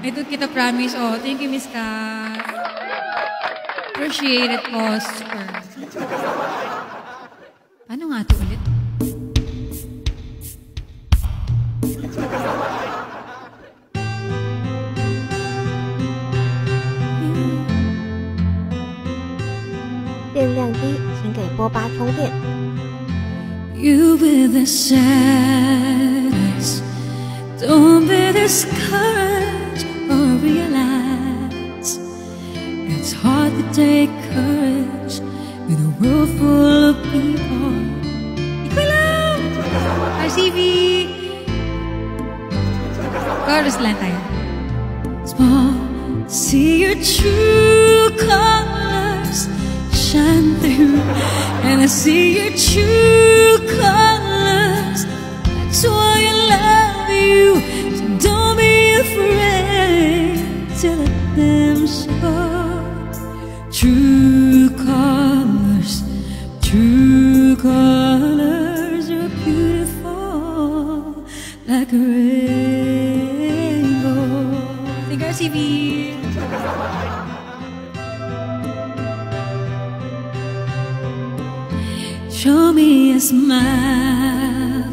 I don't kita promise. Oh, thank you, Miss Kat. Appreciate it po, super. Paano nga ito ulit? You with the sadness, don't be discouraged or realize it's hard to take courage in a world full of people. Ikaw lang! RCV! Chorus lang tayo. Small, see your true colors shine through, and I see your true colors. That's why I love you. So don't be afraid to let them show. True colors, you're beautiful like a rainbow. Thank you, RCV. Show me a smile,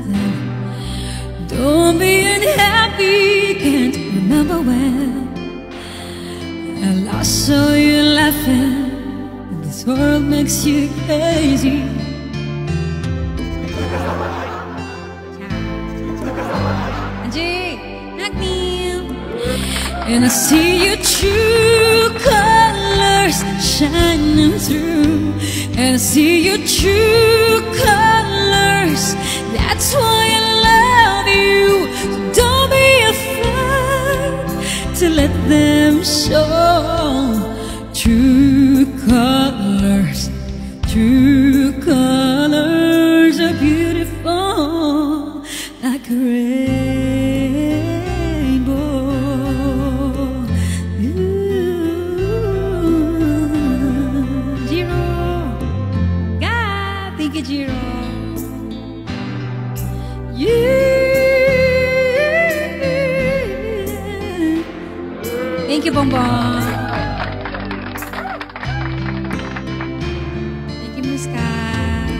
don't be unhappy. Can't remember when I last saw you laughing. This world makes you crazy. Angie, Nagneil. And I see your true colors shining through, and I see your true colors. That's why I love you. So don't be afraid to let them show. True colors are beautiful like a rainbow. Thank you, Jiro. Thank you, Bongbong. Thank you, Miss Kat.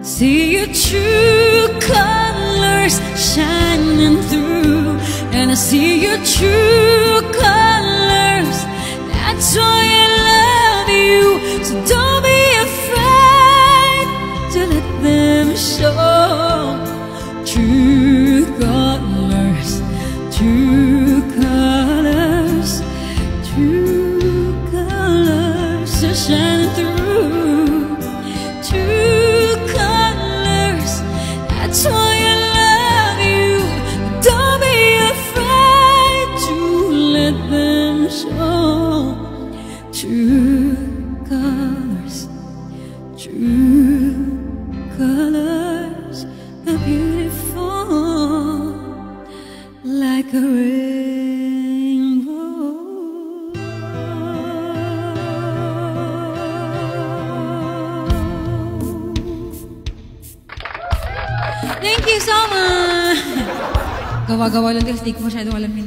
See your true colors shining through, and I see your true colors. That's why I love you. So don't be afraid to let them show. True colors are shining through. True colors, that's why I love you. Don't be afraid to let them show. True colors are beautiful like a rainbow. Thank you so much. Gawa-gawa lang kasi di ko masyadong alam yun.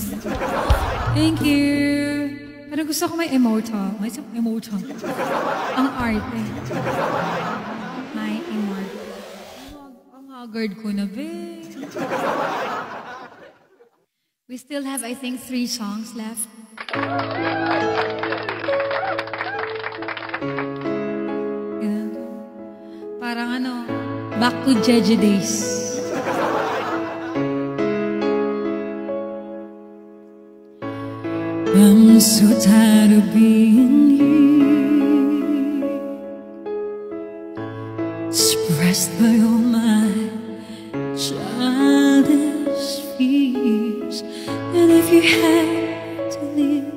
Thank you. Parang gusto ko may immortal. May immortal. Ang arte. May immortal. Ang haggard ko na, be. We still have, I think, 3 songs left. Parang ano, back to Jeje days. I'm so tired of being here, suppressed by all my childish fears. And if you had to leave,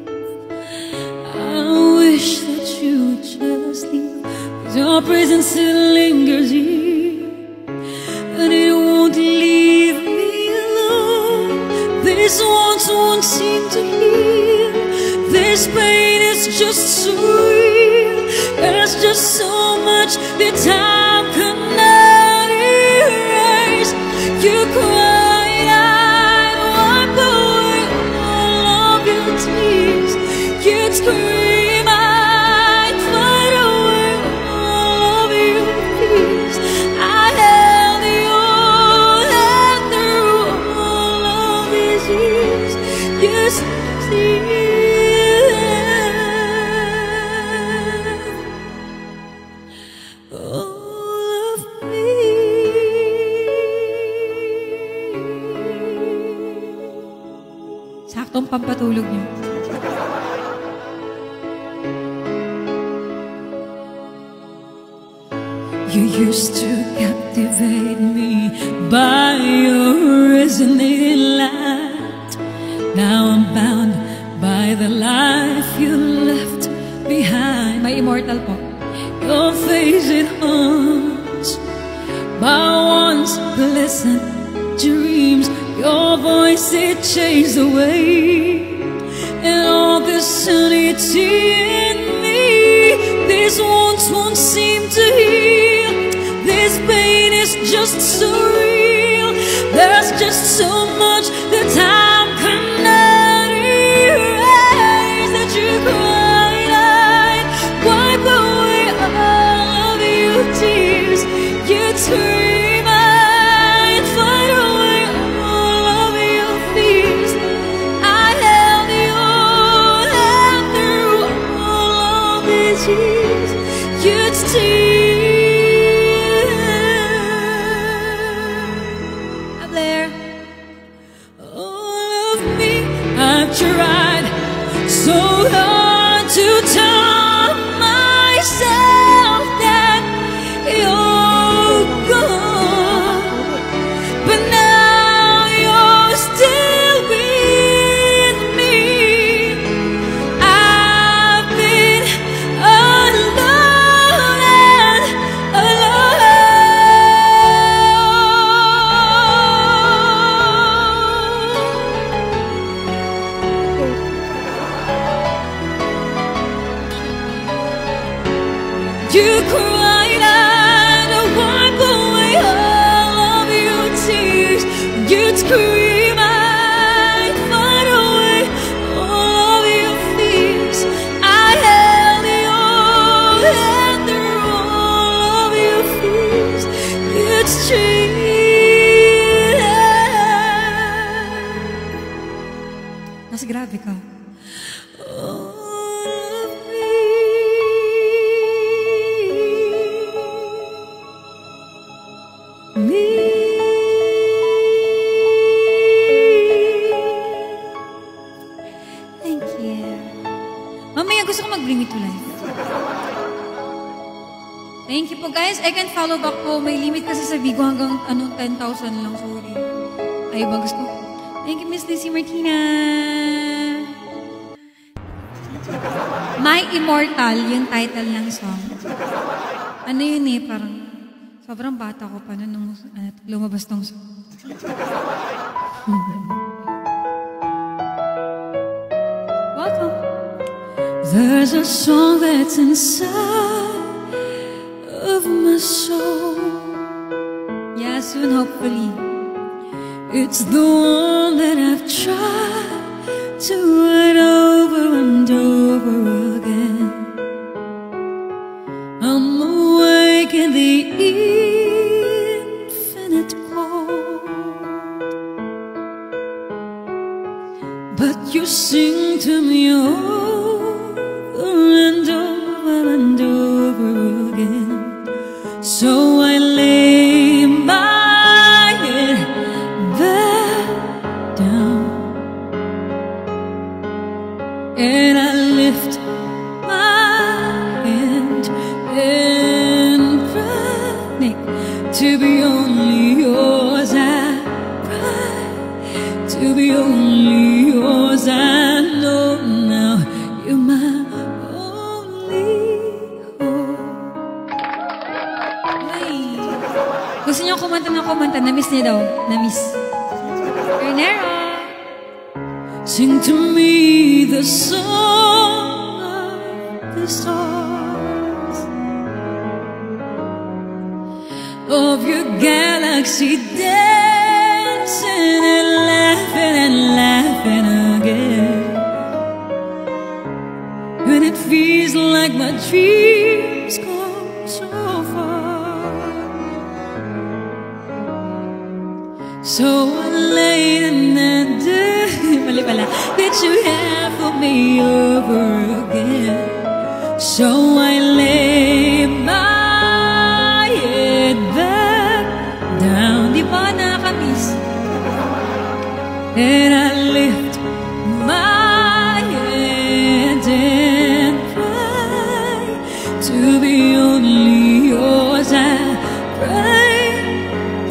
I wish that you would just leave, 'cause your presence still lingers here, and it won't leave me alone. This wounds won't seem to heal. This pain is just so real. There's just so much that time cannot erase. pampatulog niyo. You used to captivate me by your resonating light. Now I'm bound by the life you left behind. May immortal po. Your face it haunts my once pleasant dreams. Your voice it chased away, and all the sanity in me. These wounds won't seem to heal. This pain is just so real. There's just so much that time cannot erase. That you cried, I'd wipe away all of your tears. You'd scream, I'd fight away all of your fears. I held your hand through all of these years. You'd steal. Tried so hard to tell myself that you're gone, but now you're still with me. I've been alone and you cried and wipe away all of your tears. You'd scream and fight away all of your fears. I held your hand through all of your fears. You'd scream. Mas grabe ka. Thank you. Mamaya gusto ko mag-bring it to life. Thank you po guys. I can follow back po. May limit kasi sa Bigo hanggang 10,000 lang. Sorry. Ay, bagus ko. Thank you, Miss Lizzie Martina. My Immortal, yung title ng song. Ano yun eh, parang sobrang bata ko pa nung lumabas tong song. Welcome. There's a song that's inside of my soul. Yeah, soon, hopefully. It's the one that I've tried to write over and over again. I'm awake in the infinite cold, but you sing to me over and over and over again. So I lay my head back down and I lift my hand and pray to be only yours. I pray to be only yours. I know now you're my only hope. Ay. Gusto niyo kumanta ng kumanta. Na-miss niya daw. Na-miss. Ernero. Sing to me the song of the stars, of your galaxy dancing and laughing again. When it feels like my dreams come so far, so I lay in that mali pala, that you have for me over again. So I lay my head back down. Di ba nakakamiss? And I lift my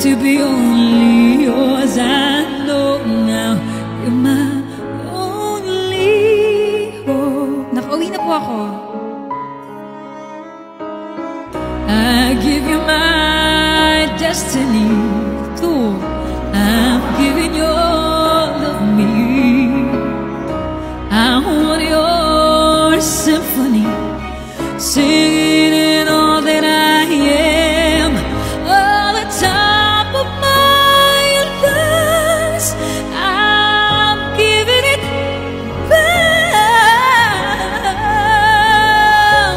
to be only yours. I know now you're my only hope. Nakauwi na po ako. I give you my destiny too. I'm giving you all of me. I want your symphony, singing in all that I am. All the top of my lungs, I'm giving it back.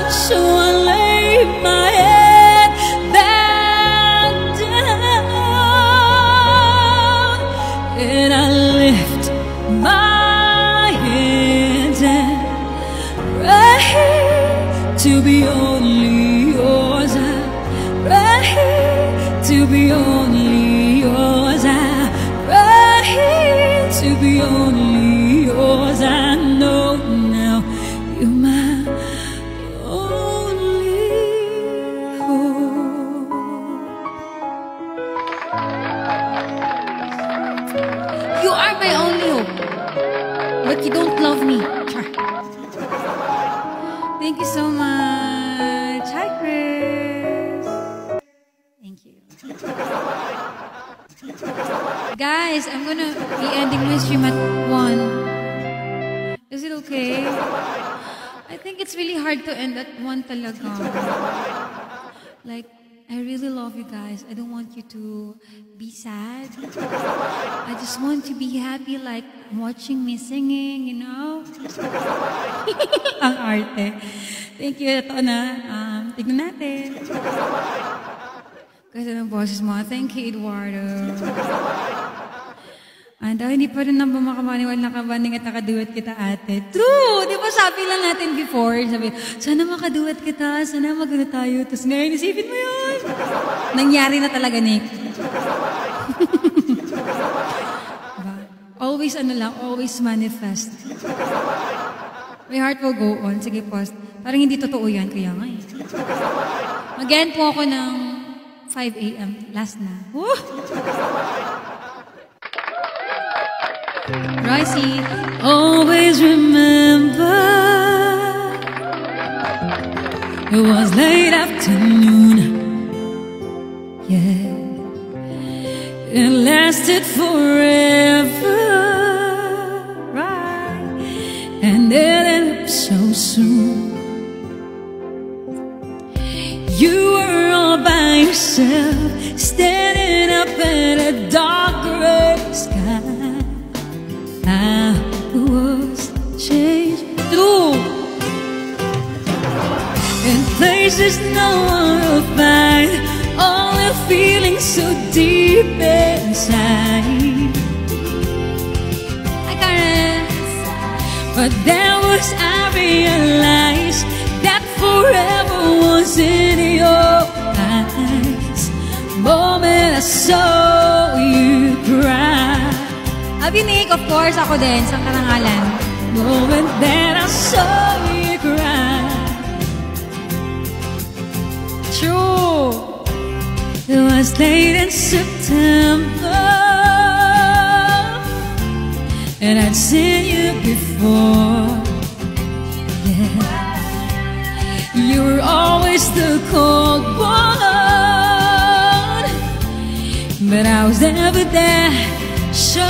So I lay my head back down, and I lift my hands and right here to be only yours. I'm right here to be only yours. I'm right here to be only yours. I know now you're my only hope. You are my only hope. But you don't love me. Char. Thank you so much. Hi, Chris. Thank you. Guys, I'm gonna be ending my stream at 1. Is it okay? I think it's really hard to end at 1 talaga. Like, I really love you guys. I don't want you to be sad. I just want to be happy, like watching me singing, you know? Ang arte. Thank you. Ito na. Tignan natin. Kasi ng boses mo. Thank you, Eduardo. Hindi pa rin nang makabaniwal na kabanding at nakaduet kita, ate. True! Di ba sabi lang natin before? Sabi, sana makaduet kita, sana magano tayo. Tapos ngayon, isipin mo yun. Nangyari na talaga, Nick. Diba? Always always manifest. My heart will go on. Sige, post. Parang hindi totoo yan, kaya nga eh. Again po ako ng 5 a.m. Last na. Woo! Ricey, always remember it was late afternoon. Yeah, it lasted forever, right? And it ended up so soon. You were all by yourself, standing up in a dark gray sky. I was changed through in places no one will find, all the feelings so deep inside. I can't. But then was I realized that forever was in your eyes. Moment I saw you cry. Abi Nick, of course, ako din, sa karangalan. Moment that I saw you cry. True. It was late in September, and I'd seen you before. Yeah, you were always the cold one, but I was never there. Sure,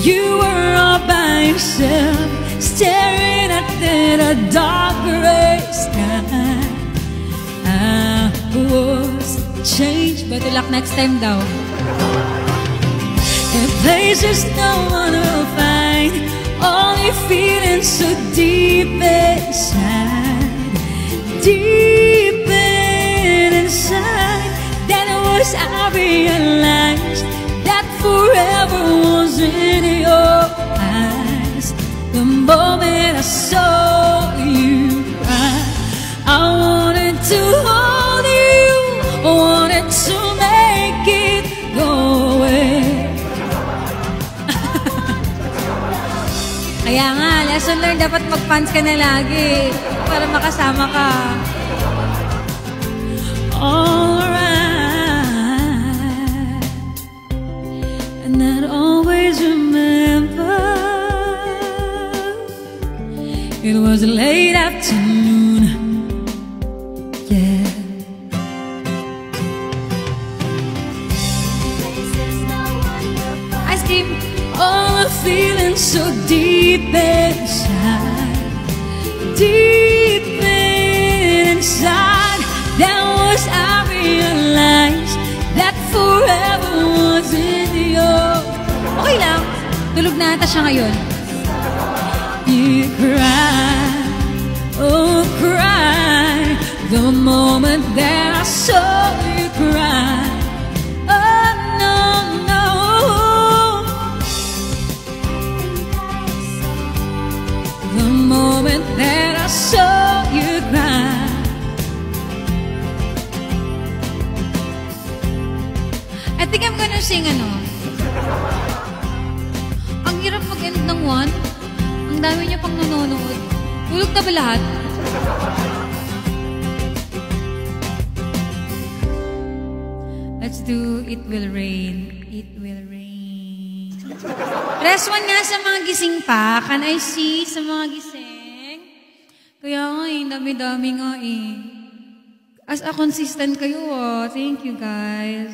you were all by yourself, staring at the dark gray sky. I was changed. Better luck next time daw. In places no one will find, only feeling so deep inside, deep inside. Then it was I realized that forever was in your eyes. The moment I saw you cry, I wanted to hold you, I wanted to make it go away. Kaya nga, lesson learned, dapat mag-fans ka na lagi para makasama ka. All around so deep inside, deep inside. That was I realized that forever wasn't yours. Okay lang. Tulog na ata siya ngayon. You cried, oh cried, the moment that I saw you cry. Oh no, no. The moment that I saw you cry. I think I'm gonna sing Ang hirap mag-end ng one. Ang dami niya pang nanonood. Tulog na ba lahat? Let's do It Will Rain. It Will Rain. Press 1 nga sa mga gising pa. Can I see sa mga gising? Kaya nga dami-dami nga As a consistent kayo Thank you guys.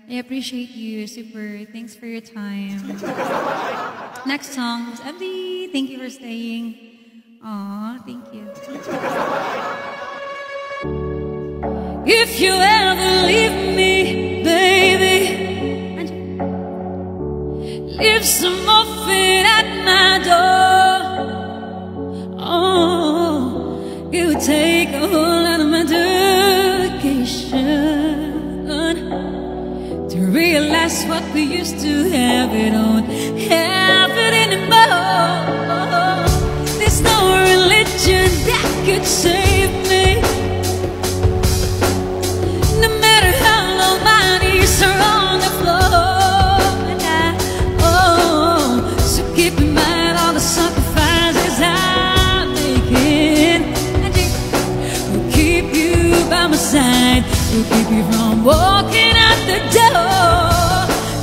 I appreciate you. Super. Thanks for your time. Next song is Abdi. Thank you for staying. Aw, thank you. If you ever leave me, baby, leave some muffin at my door. Oh, it would take a whole lot of my dedication to realize what we used to have. It don't have it anymore. There's no religion that could save me. No matter how long my knees are on the floor. So keep in mind all the sacrifices I'm making. Will keep you by my side. Will keep you from walking out the door.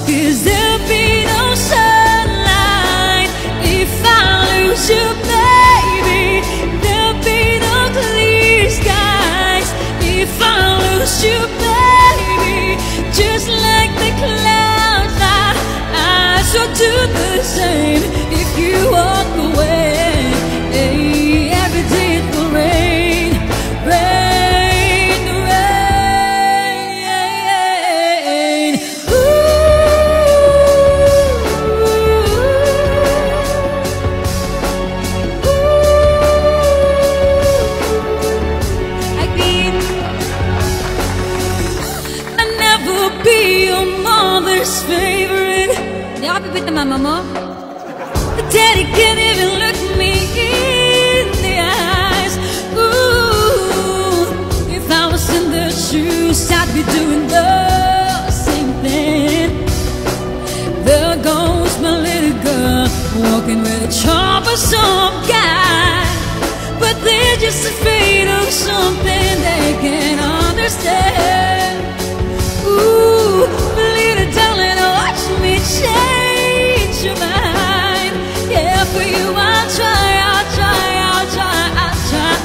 'Cause there'll be no sunlight if I lose you, baby. There'll be no clear skies if I lose you, baby. Just like the clouds, my eyes will do the same if you walk away. Every day it will rain, rain, rain. I've been I'll never be your mother's favorite. Hindi ako pipit na mama mo. Daddy can't even look me in the eyes. Ooh, if I was in their shoes, I'd be doing the same thing. There goes my little girl, walking with a troublesome guy. But they're just afraid of something they can't understand. Ooh, little darling, watch me change your mind. Yeah, for you I'll try, I'll try, I'll try, I'll try.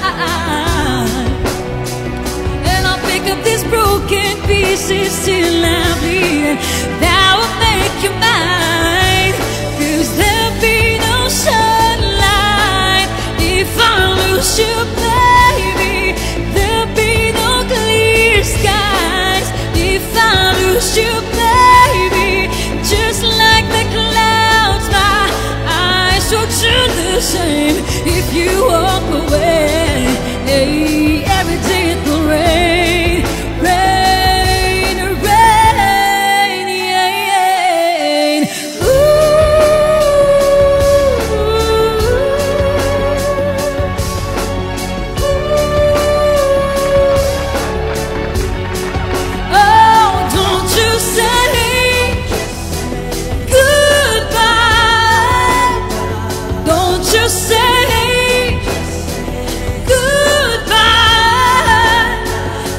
And I'll pick up these broken pieces till I'm bleeding. That will make you mine. 'Cause there'll be no sunlight if I lose you, baby. There'll be no clear skies if I lose you, baby. Just like the clouds, my eyes will turn the same if you walk away. Every day it will rain, rain, rain, rain. Oh, don't you say goodbye. Don't you say goodbye.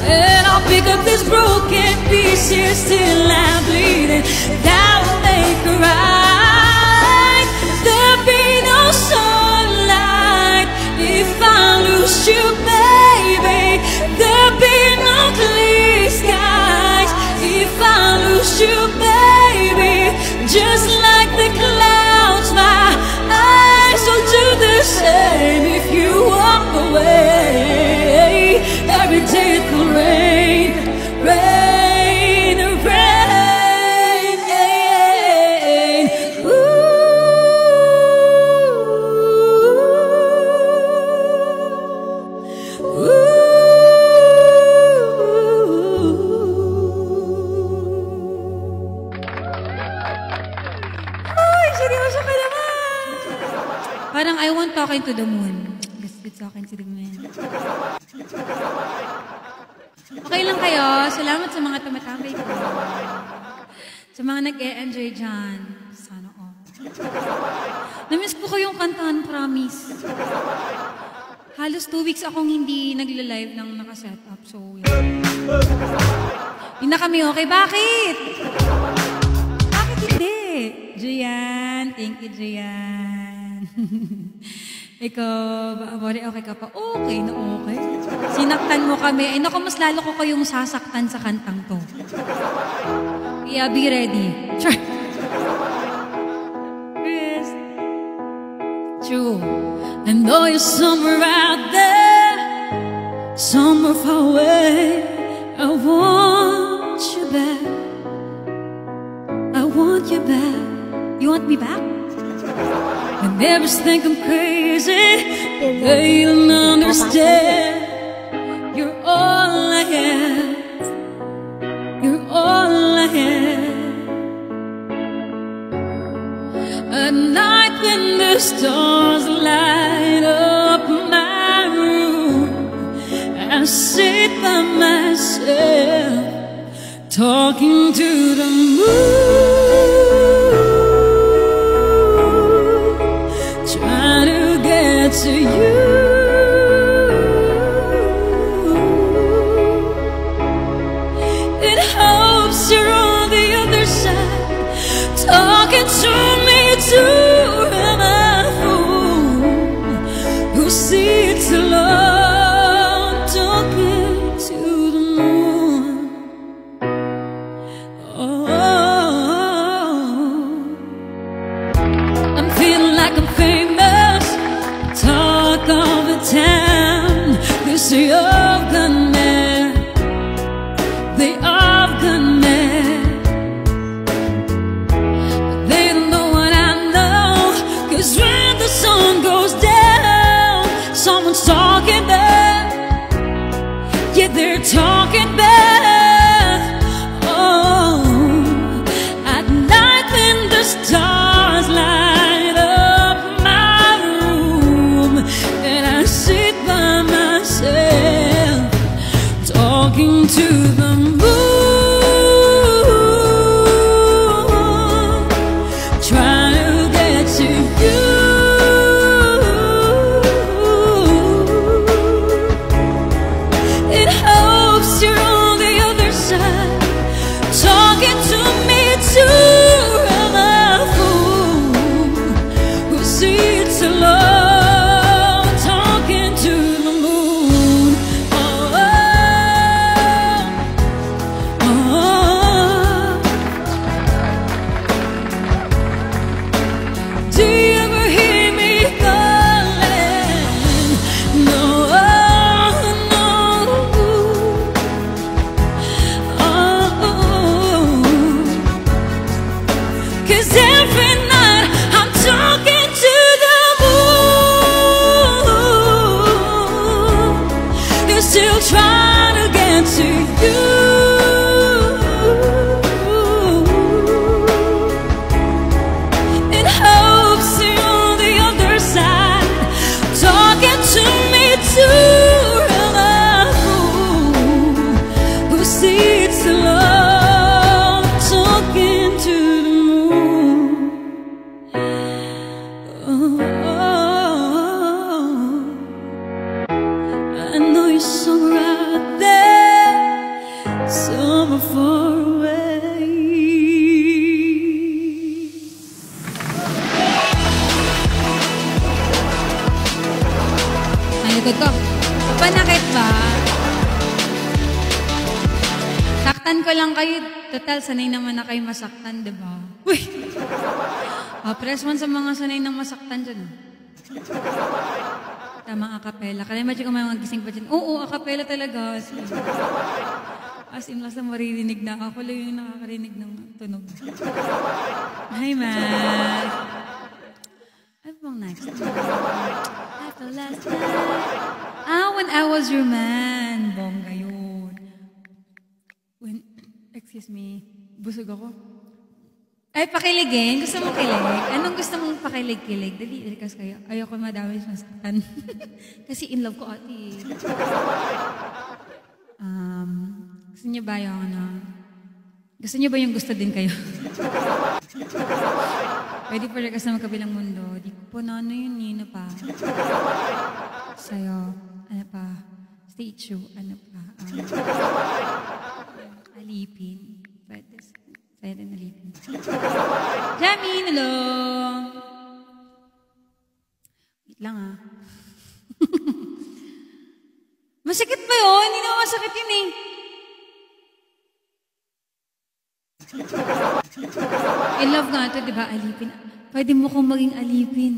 And I'll pick up these broken pieces till I'm bleeding. That will make it right. There'll be no sunlight if I lose you, baby. There'll be no clear skies if I lose you, baby. Just like the clouds, my talking to the moon. Yes, we're talking to the moon. Okay lang kayo. Salamat sa mga tumatambay ko. Sa mga nag-e-enjoy dyan. Sana all. Namiss ko kayong kantahan, promise. Halos 2 weeks akong hindi nagla-live ng nakaset up. So, yun. Hindi na kami okay. Bakit? Bakit hindi? Juyan. Thank you, Juyan. Ikaw, Amore, okay ka pa? Okay na okay. Sinaktan mo kami. Ay, naku, mas lalo ko kayong sasaktan sa kantang to. Kaya, be ready. Sure. Yes. True. And though you're somewhere out there, somewhere far away, I want you back. I want you back. You want me back? I never think I'm crazy, but they don't understand. You're all I have. You're all I have. At night when the stars light up my room, I sit by myself, talking to the moon. To you, it hopes you're on the other side, talking to me too. Am I a fool who sees alone, talking to the moon? Oh, I'm feeling like I'm famous. Talk of the town, they say I've gone mad. They have gone mad. But they don't know what I know, 'cause when the sun goes down, someone's talking back. Yeah, they're talking back. Oh, at night when the stars light up my room, and I sit by myself, talking to the moon, trying to get to you. It hopes you're on the other side, talking to me too. Am I a fool who sees alone, talking to the moon? Oh, oh, oh. Do you ever hear me calling? No, no. Oh, 'cause every night I'm talking to the moon. You're still trying to get to you. It hopes you're on the other side, talking to me too. Am I a fool who sees alone, talking to the moon? Oh, I know you're somewhere out there, somewhere far away. Ang likod ko. Panakit ba? Saktan ko lang kayo. Total, sanay naman na kayo masaktan, di ba? Uy! Press one sa mga sanay nang masaktan dyan. Tama, acapella. Kaya imagine ko may mga gising pa dyan. Oo, acapella talaga. As in, last na maririnig na. Ako lang yung nakakarinig ng tunog. Hi, Matt. Ano bang next? After last night. When I was your man. Bongga yun. Excuse me, busog ako. Ay, pakiligin? Gusto mong kilig? Anong gusto mong pakilig-kilig? Dali, likas kayo. Ayoko madami masaktan. Kasi in love ko, ate. Gusto niyo ba yung gusto niyo ba yung gusto din kayo? Pwede pa rin kasi sa magkabilang mundo. Di ko po na ano yun, Nino pa. Sa'yo, ano pa? Stay true, ano pa? Alipin. Pwede alipin. Jamin, hello! Wait lang Masakit ba yun? Hindi naman masakit yun eh. I love nga ito, di ba? Alipin. Pwede mo kong maging alipin.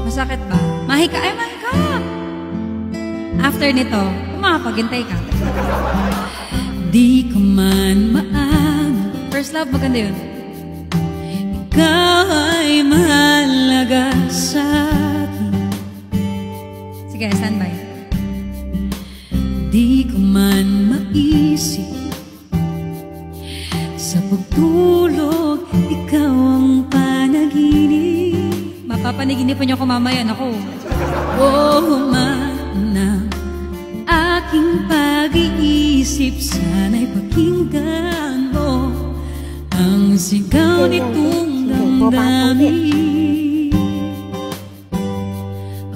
Masakit ba? Mahika. Ay, mahika! After nito, makapagintay ka. Di ka man maang First love, maganda yun. ikaw ay mahalaga sa akin. Sige, standby. Di ko man maisip sa pagtulog, ikaw ang panaginip. Mapapanaginipan niyo ako mamaya, naku. Man ng aking pag-iisip, sana'y pakinggan mo ang sigaw nitong damdamin.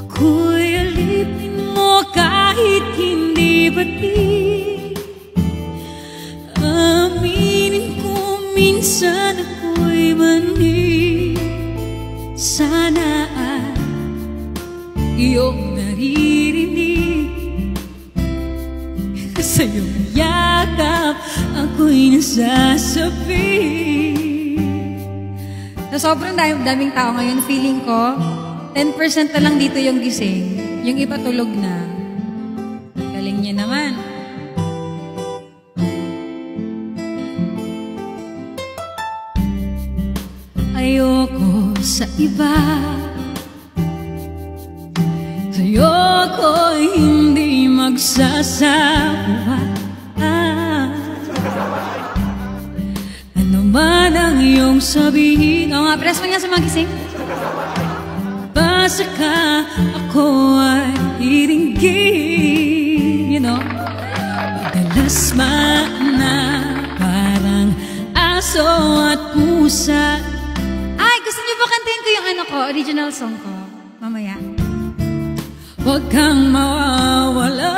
Ako'y alipin mo kahit hindi batik. Aminin ko minsan ako'y mani. Sana ay iyong naririnig. Sa iyong yakap ako'y nasasabi. So, sobrang daming tao ngayon, feeling ko, 10% na lang dito yung gising. Yung iba tulog na. Galing niya naman. Ayoko sa iba, ayoko hindi magsasawa. Ano man ang iyong sabihin, Oo nga, press mo nga sa mga gising. basta ka ako ay iringgin. You know, madalas man na parang aso at pusa. Ay, gusto niyo ba kantahin ko yung original song ko? Mamaya. Huwag kang mawawala.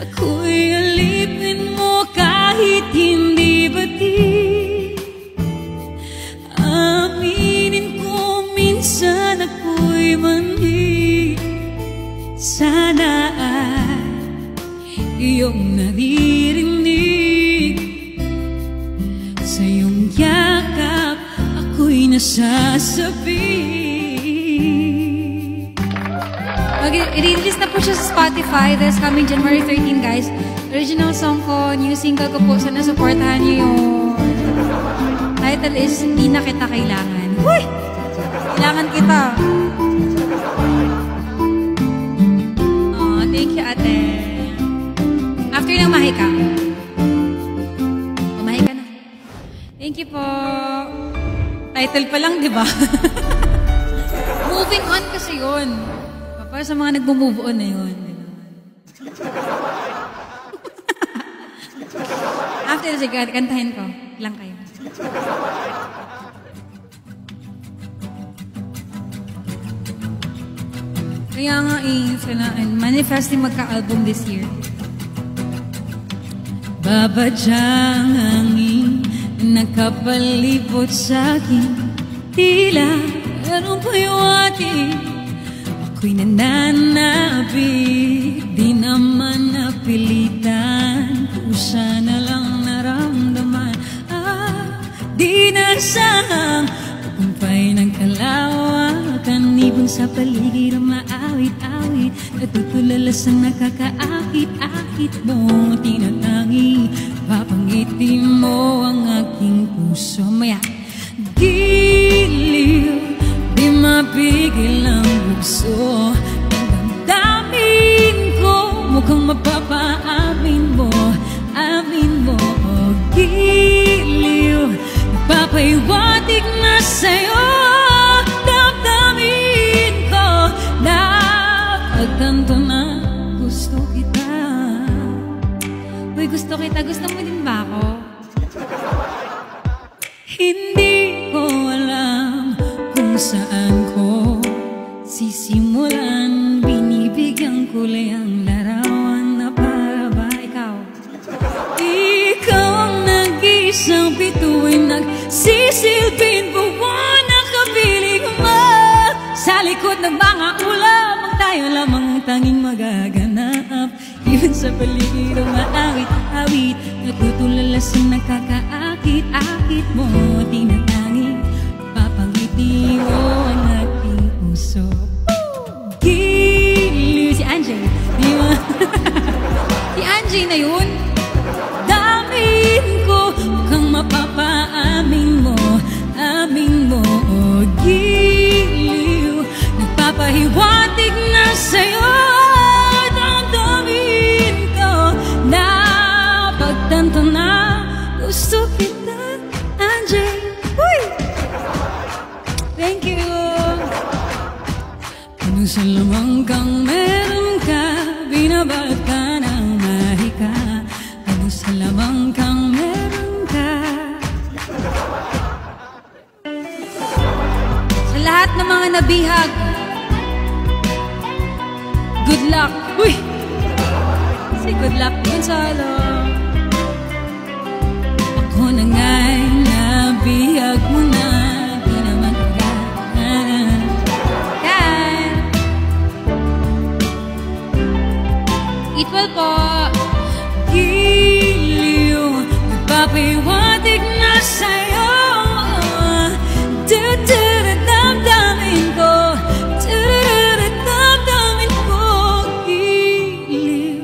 Ako'y alipin mo kahit hindi batik. Aminin ko minsan ako'y mani. Sana ay iyong naririnig. Sa iyong yakap ako'y nasasabi. I-release na po siya sa Spotify. That's coming January 13, guys. Original song ko, new single ko po. Sana supportahan niyo yung title is Di Na Kita Kailangan. Huy! Kailangan kita. Oh, thank you, ate. After ng mahika. Oh, mahika na. Thank you po. Title pa lang, di ba? Moving on kasi yun. Para sa mga nagmo-move on na yun. After, sige, kantahin ko. Lang kayo. Kaya nga manifesting magka-album this year. Babadyang hangin nakapalibot sa'kin. Tila ano ba yung ating ako'y nananabik. Di naman napilitan, kusa na lang naramdaman. Di nasahang kumpay ng kalawakan. Ibon sa paligid ang maawit-awit. Natutulalas ang nakakaakit-akit mo. Tinatangi, papangiti mo ang aking puso. Maya, giliw, di mapilitan. puso. Ang damdamin ko, mukhang mapapaamin mo. Amin mo, oh giliw. Nagpapahiwatig na sa'yo. Damdamin ko na pagtanto na gusto kita. Uy, gusto kita. Gusto mo din ba ako? Hindi ko alam kung saan ko sisimulan. Binibigyan ko lang ang larawan na para ba ikaw? Ikaw ang nag-iisang bituin, nagsisilbing buwan na kapiling mo. Sa likod ng mga ulam, ang tayo lamang ang tanging magaganap. Iwan sa paligid ang maawit-awit, natutulalasing nakakaakit-akit mo. Tinatanging papangiti mo ang aking puso. Giliw. Si Anjay, di ba? Si Anjay na yun. Damin ko, mukhang mapapaamin mo. Amin mo, oh giliw. Nagpapahiwatig na sa'yo. Damdamin ko na pagtanto na gusto kita, Anjay. Uy! Thank you. Ano sa lamang kang meron ka, binabalot ka ng mahika. Ano sa lamang kang meron ka. Sa lahat ng mga nabihag, good luck. Uy! Say good luck, Gonzalo. Ako na nga'y nabihag mo na, di naman kagana. Yan! Eat well po. Giliw, nagpapahiwatig na sa'yo. Damdamin ko, damdamin ko. Giliw,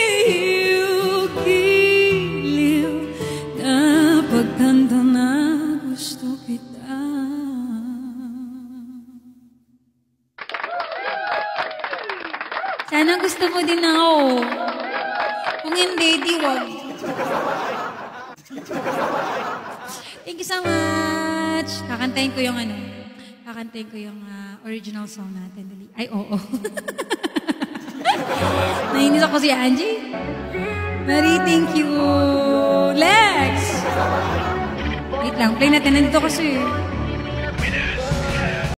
giliw, giliw. Napagtanto na gusto kita. Sana gusto mo din ako. Kung hindi, di wag. Thank you so much. Kakantayin ko yung original song natin. Dali. Ay, oo. Nainis ako si Angie. Marie, thank you. Lex! Wait lang, play natin. Nandito kasi.